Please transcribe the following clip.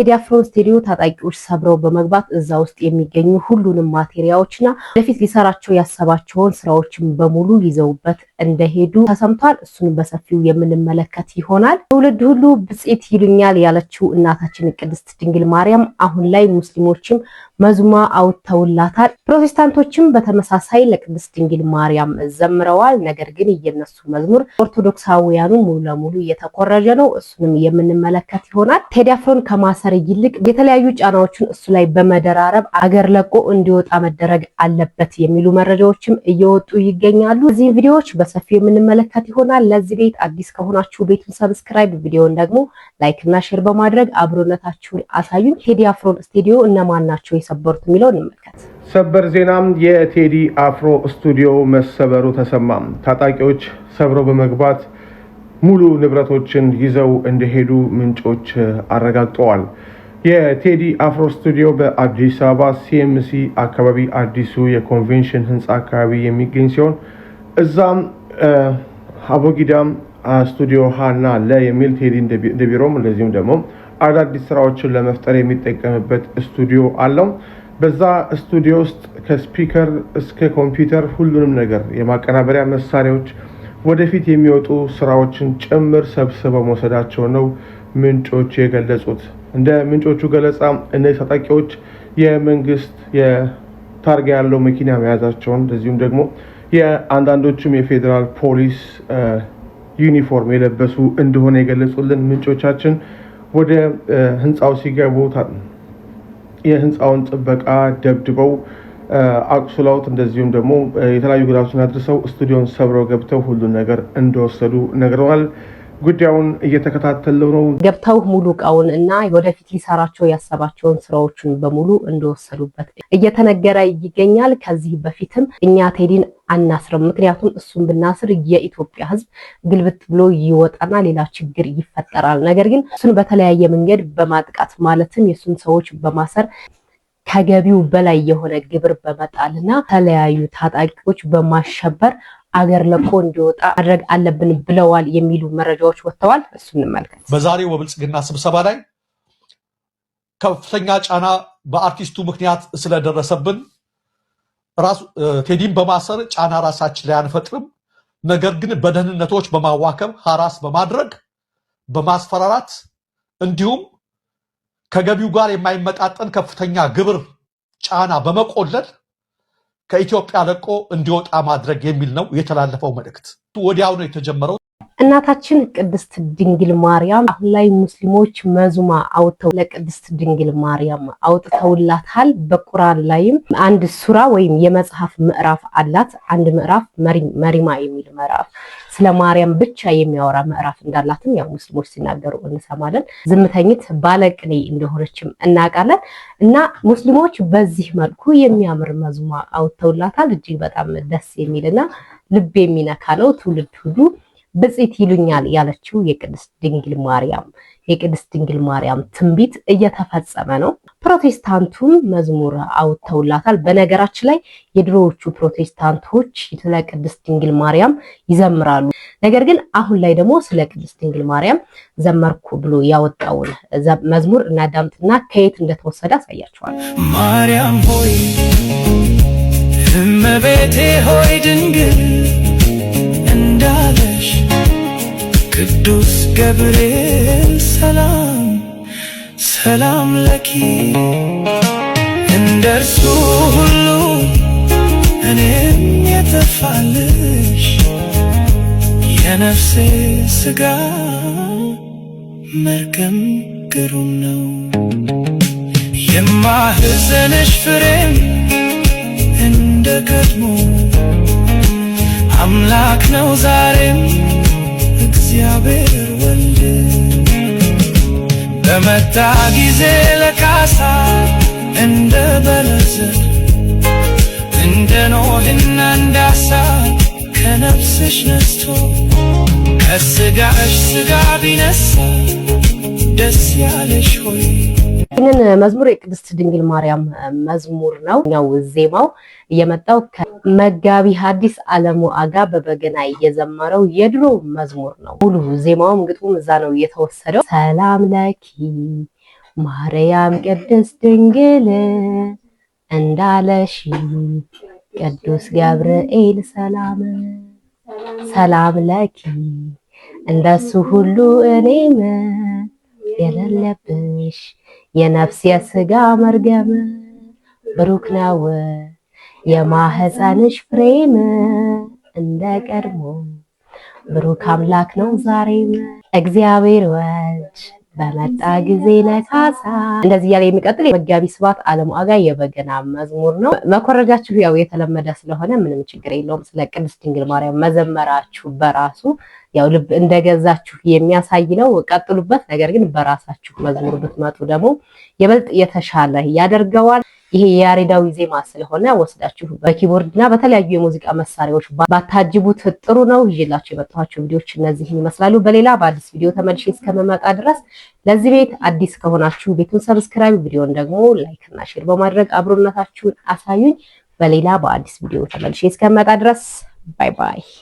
ቴዲ አፍሮ ስቱዲዮ ታጣቂዎች ሰብረው በመግባት እዛ ውስጥ የሚገኙ ሁሉንም ማቴሪያሎችና ለፊት ሊሰራቸው ያሰባቸውን ስራዎችን በሙሉ ይዘውበት እንደሄዱ ተሰምቷል። እሱን በሰፊው የምንመለከት ይሆናል። ትውልድ ሁሉ ብጽዕት ይሉኛል ያለችው እናታችን ቅድስት ድንግል ማርያም አሁን ላይ ሙስሊሞችም መዝሙር አውጥተውላታል። ፕሮቴስታንቶችም በተመሳሳይ ለቅድስት ድንግል ማርያም ዘምረዋል። ነገር ግን የነሱ መዝሙር ኦርቶዶክሳውያኑ ሙሉ ለሙሉ እየተኮረጀ ነው። እሱንም የምንመለከት ይሆናል። ቴዲ አፍሮን ከማሰር ይልቅ የተለያዩ ጫናዎችን እሱ ላይ በመደራረብ አገር ለቆ እንዲወጣ መደረግ አለበት የሚሉ መረጃዎችም እየወጡ ይገኛሉ። እዚህ ቪዲዮዎች በሰፊው የምንመለከት ይሆናል። ለዚህ ቤት አዲስ ከሆናችሁ ቤቱን ሰብስክራይብ፣ ቪዲዮውን ደግሞ ላይክ እና ሼር በማድረግ አብሮነታችሁን አሳዩኝ። ቴዲ አፍሮን ስቱዲዮ እነማን ናቸው የሰበሩት የሚለውን እንመልከት። ሰበር ዜናም የቴዲ አፍሮ ስቱዲዮ መሰበሩ ተሰማ። ታጣቂዎች ሰብረው በመግባት ሙሉ ንብረቶችን ይዘው እንደሄዱ ምንጮች አረጋግጠዋል። የቴዲ አፍሮ ስቱዲዮ በአዲስ አበባ ሲኤምሲ አካባቢ አዲሱ የኮንቬንሽን ህንፃ አካባቢ የሚገኝ ሲሆን እዛም አቦጊዳም ስቱዲዮ ሃና ለ የሚል ቴዲ እንደቢሮም እንደዚሁም ደግሞ አዳዲስ ስራዎችን ለመፍጠር የሚጠቀምበት ስቱዲዮ አለው። በዛ ስቱዲዮ ውስጥ ከስፒከር እስከ ኮምፒውተር ሁሉንም ነገር የማቀናበሪያ መሳሪያዎች ወደፊት የሚወጡ ስራዎችን ጭምር ሰብስበው መውሰዳቸው ነው ምንጮች የገለጹት። እንደ ምንጮቹ ገለጻ እነዚህ ታጣቂዎች የመንግስት የታርጋ ያለው መኪና መያዛቸውን እንደዚሁም ደግሞ የአንዳንዶቹም የፌዴራል ፖሊስ ዩኒፎርም የለበሱ እንደሆነ የገለጹልን ምንጮቻችን ወደ ህንፃው ሲገቡ የህንፃውን ጥበቃ ደብድበው አቁስለውት እንደዚሁም ደግሞ የተለያዩ ጉዳቶችን አድርሰው ስቱዲዮን ሰብረው ገብተው ሁሉን ነገር እንደወሰዱ ነግረዋል። ጉዳዩን እየተከታተለው ነው። ገብተው ሙሉ እቃውን እና ወደፊት ሊሰራቸው ያሰባቸውን ስራዎችን በሙሉ እንደወሰዱበት እየተነገረ ይገኛል። ከዚህ በፊትም እኛ ቴዲን አናስርም፣ ምክንያቱም እሱን ብናስር የኢትዮጵያ ሕዝብ ግልብት ብሎ ይወጣና ሌላ ችግር ይፈጠራል። ነገር ግን እሱን በተለያየ መንገድ በማጥቃት ማለትም የሱን ሰዎች በማሰር ከገቢው በላይ የሆነ ግብር በመጣልና ተለያዩ ታጣቂዎች በማሸበር አገር ለቆ እንዲወጣ ማድረግ አለብን ብለዋል የሚሉ መረጃዎች ወጥተዋል። እሱ እንመልከት። በዛሬው በብልጽግና ስብሰባ ላይ ከፍተኛ ጫና በአርቲስቱ ምክንያት ስለደረሰብን ራሱ ቴዲን በማሰር ጫና ራሳችን ላይ አንፈጥርም፣ ነገር ግን በደህንነቶች በማዋከብ ሐራስ በማድረግ በማስፈራራት እንዲሁም ከገቢው ጋር የማይመጣጠን ከፍተኛ ግብር ጫና በመቆለል ከኢትዮጵያ ለቆ እንዲወጣ ማድረግ የሚል ነው የተላለፈው መልእክት። ወዲያው ነው የተጀመረው። እናታችን ቅድስት ድንግል ማርያም አሁን ላይ ሙስሊሞች መዝሙር አውጥተው ለቅድስት ድንግል ማርያም አውጥተውላታል። በቁርአን ላይም አንድ ሱራ ወይም የመጽሐፍ ምዕራፍ አላት። አንድ ምዕራፍ መሪማ የሚል ምዕራፍ ስለ ማርያም ብቻ የሚያወራ ምዕራፍ እንዳላትም ያው ሙስሊሞች ሲናገሩ እንሰማለን። ዝምተኝት ባለቅኔ እንደሆነችም እናውቃለን። እና ሙስሊሞች በዚህ መልኩ የሚያምር መዝሙር አውጥተውላታል። እጅግ በጣም ደስ የሚልና ልብ የሚነካ ነው። ትውልድ ሁሉ ብጽዕት ይሉኛል ያለችው የቅድስት ድንግል ማርያም ትንቢት እየተፈጸመ ነው። ፕሮቴስታንቱም መዝሙር አውጥተውላታል። በነገራችን ላይ የድሮዎቹ ፕሮቴስታንቶች ስለ ቅድስት ድንግል ማርያም ይዘምራሉ። ነገር ግን አሁን ላይ ደግሞ ስለ ቅድስት ድንግል ማርያም ዘመርኩ ብሎ ያወጣውን መዝሙር እናዳምጥና ከየት እንደተወሰደ አሳያችኋል። ማርያም ሆይ እመቤቴ ሆይ ድንግል እንዳለሽ ቅዱስ ገብርኤል ሰላም ሰላም ለኪ እንደርሱ ሁሉ እኔም የተፋልሽ የነፍሴ ስጋ መርገም ግሩም ነው የማህፀንሽ ፍሬም እንደ ቀድሞ አምላክ ነው ዛሬም እግዚአብሔር ወልድ በመጣ ጊዜ ለካሳ እንደ በለዘር እንደ ኖህና እንዳሳ ከነፍስሽ ነስቶ ከስጋሽ ስጋ ቢነሳ ደስ ያለሽ ሆይ። ይህንን መዝሙር የቅድስት ድንግል ማርያም መዝሙር ነው። ያው ዜማው የመጣው ከመጋቢ ሐዲስ ዓለሙ አጋ በበገና የዘመረው የድሮ መዝሙር ነው። ሙሉ ዜማውም ግጥሙም እዛ ነው የተወሰደው። ሰላም ለኪ ማርያም ቅድስት ድንግል እንዳለሽ ቅዱስ ገብርኤል ሰላም ሰላም ለኪ እንደሱ ሁሉ እኔም የሌለብሽ የነፍስ የሥጋ መርገም ብሩክ ነው የማህፀንሽ ፍሬም እንደ ቀድሞ ብሩክ አምላክ ነው ዛሬም እግዚአብሔር ወልድ በመጣ ጊዜ ለካሳ እንደዚህ ያለ የሚቀጥል የመጋቢ ስብሐት ዓለም አጋ የበገና መዝሙር ነው። መኮረጃችሁ ያው የተለመደ ስለሆነ ምንም ችግር የለውም። ስለ ቅድስት ድንግል ማርያም መዘመራችሁ በራሱ ያው ልብ እንደገዛችሁ የሚያሳይ ነው። ቀጥሉበት። ነገር ግን በራሳችሁ መዝሙር ብትመጡ ደግሞ የበልጥ የተሻለ ያደርገዋል። ይሄ የያሬዳዊ ዜማ ስለሆነ ወስዳችሁ በኪቦርድና በተለያዩ የሙዚቃ መሳሪያዎች ባታጅቡት ጥሩ ነው። ይዤላችሁ የመጣኋቸው ቪዲዮዎች እነዚህን ይመስላሉ። በሌላ በአዲስ ቪዲዮ ተመልሼ እስከመመጣ ድረስ ለዚህ ቤት አዲስ ከሆናችሁ ቤቱን ሰብስክራይብ፣ ቪዲዮን ደግሞ ላይክ እና ሼር በማድረግ አብሮነታችሁን አሳዩኝ። በሌላ በአዲስ ቪዲዮ ተመልሼ እስከመመጣ ድረስ ባይ ባይ።